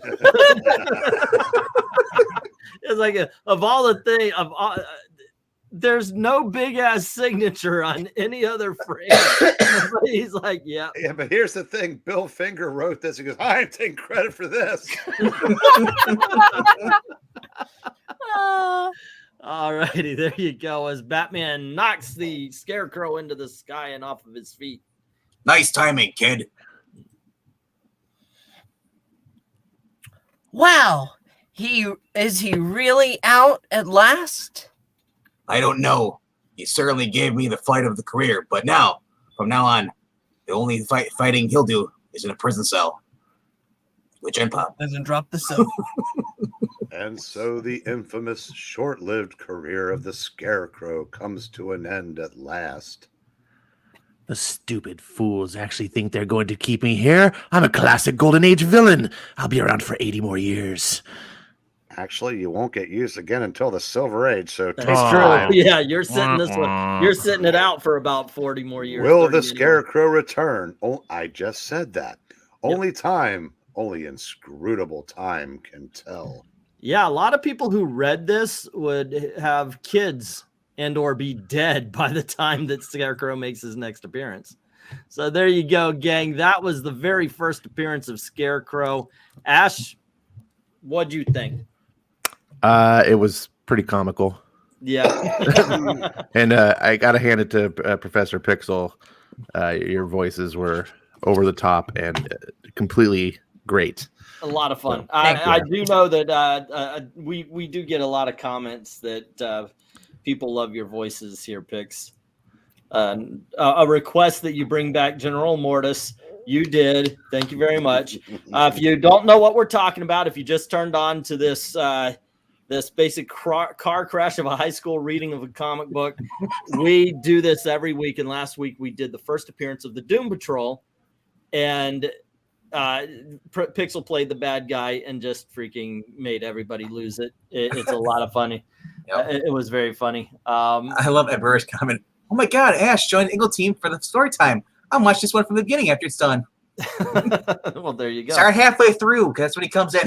It's like, of all the things, there's no big-ass signature on any other frame. But he's like, yeah. Yeah, but here's the thing. Bill Finger wrote this. He goes, I ain't taking credit for this. All righty, there you go. As Batman knocks the Scarecrow into the sky and off of his feet. Nice timing, kid. Wow. Is he really out at last? I don't know. He certainly gave me the fight of the career, but now, from now on, the only fighting he'll do is in a prison cell. Which and Pop. Doesn't drop the soap. And so the infamous short-lived career of the Scarecrow comes to an end at last. The stupid fools actually think they're going to keep me here. I'm a classic Golden Age villain. I'll be around for 80 more years. Actually, you won't get used again until the Silver Age, so That's take true. time. Yeah, you're sitting this one. You're sitting it out for about 40 more years. Will 30 the years. Scarecrow return? Oh, I just said that. Only time, only inscrutable time can tell. Yeah, a lot of people who read this would have kids and or be dead by the time that Scarecrow makes his next appearance. So there you go, gang. That was the very first appearance of Scarecrow. Ash, what'd you think? It was pretty comical. Yeah. And I got to hand it to Professor Pixel. Your voices were over the top and completely great. A lot of fun. Thank I do know that we do get a lot of comments that people love your voices here, Pix. A request that you bring back General Mortis. You did. Thank you very much. If you don't know what we're talking about, if you just turned on to this this basic car crash of a high school reading of a comic book, we do this every week. And last week we did the first appearance of the Doom Patrol, and Pixel played the bad guy and just freaking made everybody lose it. It's a lot of funny. Yep. It was very funny. I love Ed Burr's comment. Oh my God, Ash joined the Eagle team for the story time. I'll watch this one from the beginning after it's done. Well, there you go. Start halfway through because that's when he comes in.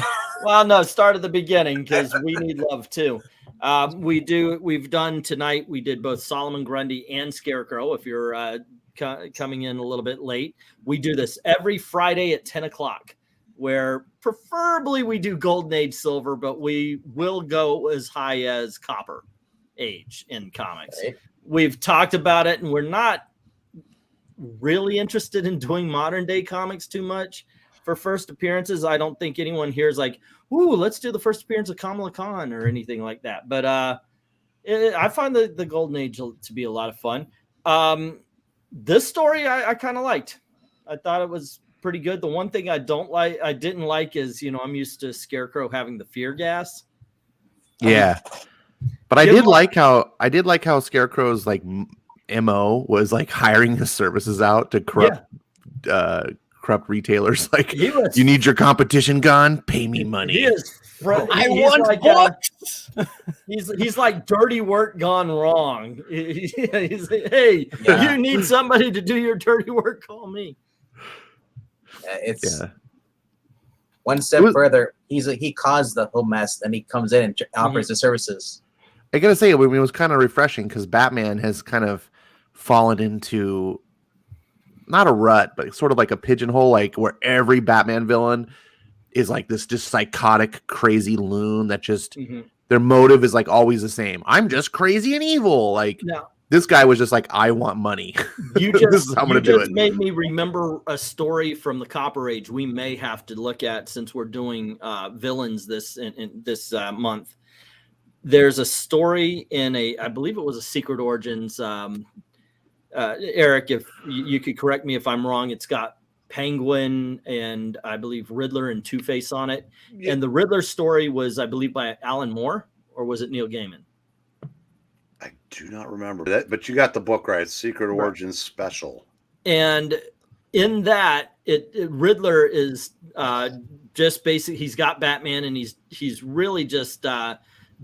Well, no, start at the beginning because we need love too. We've done tonight. We did both Solomon Grundy and Scarecrow. If you're coming in a little bit late, we do this every Friday at 10 o'clock, where preferably we do Golden Age Silver, but we will go as high as Copper Age in comics. Right. We've talked about it, and we're not really interested in doing modern day comics too much for first appearances. I don't think anyone here is like, ooh, let's do the first appearance of Kamala Khan or anything like that. But I find the Golden Age to be a lot of fun. This story I kind of liked. I thought it was pretty good. The one thing I didn't like is, I'm used to Scarecrow having the fear gas. Yeah. But I did like how Scarecrow's like MO was like hiring his services out to corrupt retailers. Like, you need your competition gone? Pay me money. I want books. He's like dirty work gone wrong. He's like, hey, you need somebody to do your dirty work? Call me. It's one step further. He caused the whole mess, and he comes in and offers the services. I gotta say, it was kind of refreshing because Batman has kind of fallen into not a rut, but sort of like a pigeonhole, like where every Batman villain is like this just psychotic, crazy loon that just their motive is like always the same. I'm just crazy and evil. Like this guy was just like, I want money. You just made me remember a story from the Copper Age we may have to look at since we're doing villains this month. There's a story in I believe it was a Secret Origins. Eric, if you could correct me if I'm wrong, it's got Penguin and I believe Riddler and Two-Face on it. Yeah. And the Riddler story was, I believe, by Alan Moore, or was it Neil Gaiman? I do not remember that, but you got the book right. Secret Origins Special. And in that, Riddler is just basically, he's got Batman and he's really just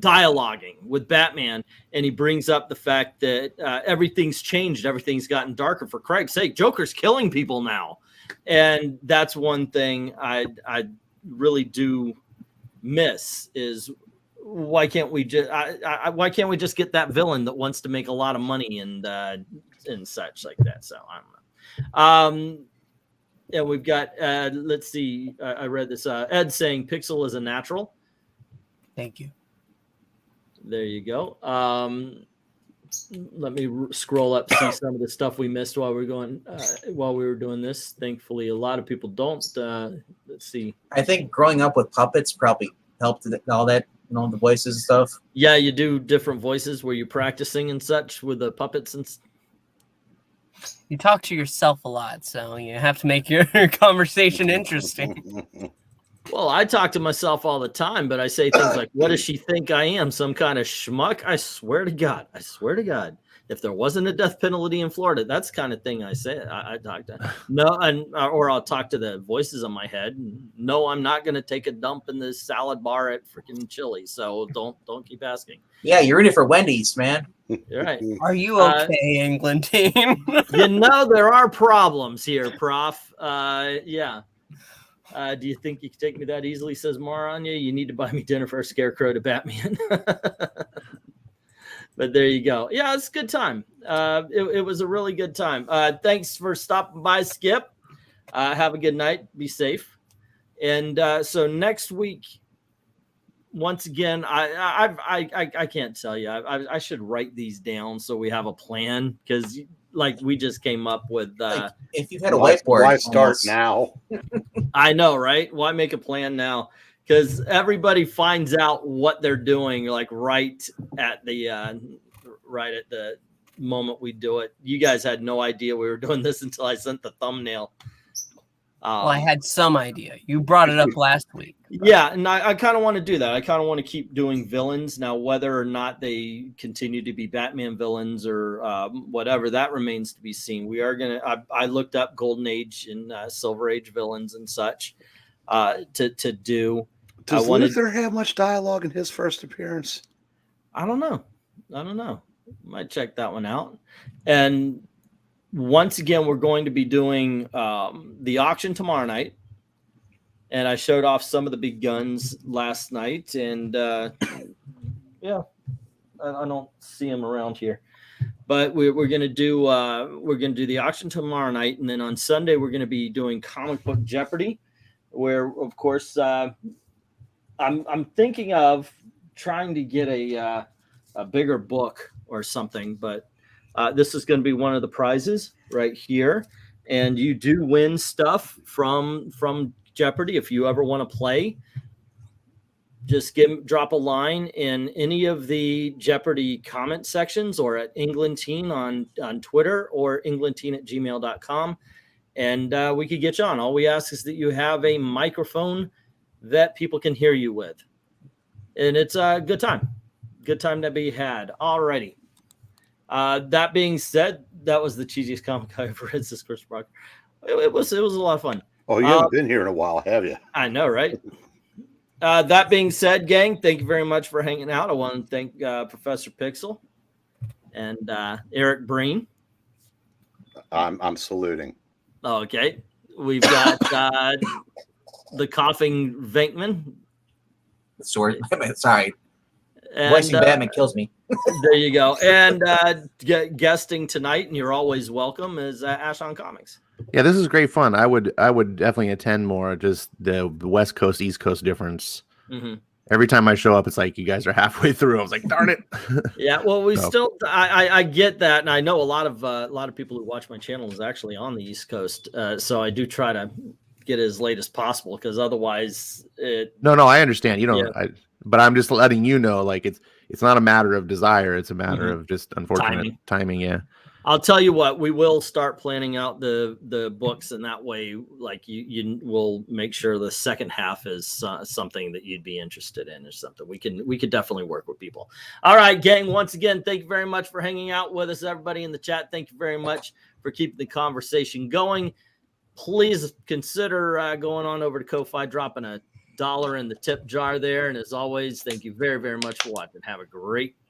dialoguing with Batman, and he brings up the fact that everything's changed, everything's gotten darker. For Christ's sake, Joker's killing people now, and that's one thing I really do miss is why can't we just get that villain that wants to make a lot of money and such like that. So I don't know. Yeah, we've got let's see. I read this. Ed saying Pixel is a natural. Thank you. There you go. Let me scroll up, see some of the stuff we missed while we were doing this. Thankfully, a lot of people don't. Let's see. I think growing up with puppets probably helped all that, the voices and stuff. Yeah, you do different voices where you're practicing and such with the puppets and. You talk to yourself a lot, so you have to make your conversation interesting. Well, I talk to myself all the time, but I say things like, what does she think I am? Some kind of schmuck? I swear to God. If there wasn't a death penalty in Florida, that's the kind of thing I say. I talk to. No, or I'll talk to the voices in my head. No, I'm not going to take a dump in this salad bar at freaking Chili. So don't keep asking. Yeah, you're in it for Wendy's, man. You're right. Are you okay, England team? There are problems here, Prof. Yeah. Do you think you can take me that easily, says Maranya? You need to buy me dinner for a Scarecrow to Batman. But there you go. Yeah, it's a good time. It was a really good time. Thanks for stopping by, Skip. Have a good night. Be safe. And so next week, once again, I can't tell you. I should write these down so we have a plan, because like we just came up with if you had a whiteboard, why start now? I know, right? Why make a plan now? Because everybody finds out what they're doing like right at the moment we do it. You guys had no idea we were doing this until I sent the thumbnail. Well, I had some idea. You brought it up last week. Yeah, and I kind of want to do that. I kind of want to keep doing villains. Now, whether or not they continue to be Batman villains or whatever, that remains to be seen. We are going to – I looked up Golden Age and Silver Age villains and such to do. Does Luther have much dialogue in his first appearance? I don't know. Might check that one out. And – once again, we're going to be doing the auction tomorrow night. And I showed off some of the big guns last night. And yeah, I don't see them around here. But we're going to do the auction tomorrow night. And then on Sunday, we're going to be doing Comic Book Jeopardy, where, of course, I'm thinking of trying to get a bigger book or something, but this is going to be one of the prizes right here. And you do win stuff from Jeopardy. If you ever want to play, just drop a line in any of the Jeopardy comment sections or at England Teen on Twitter or englandteen@gmail.com. and we could get you on. All we ask is that you have a microphone that people can hear you with, and it's a good time to be had. Alrighty. That being said, that was the cheesiest comic I ever read, says Chris Brock. It was a lot of fun. Oh, you haven't been here in a while, have you? I know, right? That being said, gang, thank you very much for hanging out. I want to thank Professor Pixel and Eric Breen. I'm saluting. Okay. We've got the coughing Venkman. Sword. Sorry. And, Voicing Batman kills me. There you go. And guesting tonight, and you're always welcome, is Ash on Comics. Yeah, this is great fun. I would definitely attend more. Just the West Coast East Coast difference. Mm-hmm. Every time I show up, it's like you guys are halfway through. I was like, darn it. Yeah, well, we still. I get that, and I know a lot of people who watch my channel is actually on the East Coast. So I do try to get it as late as possible, because otherwise, No, I understand. You know, Yeah. but I'm just letting you know, like it's not a matter of desire. It's a matter of just unfortunate timing. Yeah. I'll tell you what, we will start planning out the books, and that way, like you will make sure the second half is something that you'd be interested in, or something. We could definitely work with people. All right, gang. Once again, thank you very much for hanging out with us, everybody in the chat. Thank you very much for keeping the conversation going. Please consider going on over to Ko-Fi, dropping $1 in the tip jar there. And as always, thank you very, very much for watching. Have a great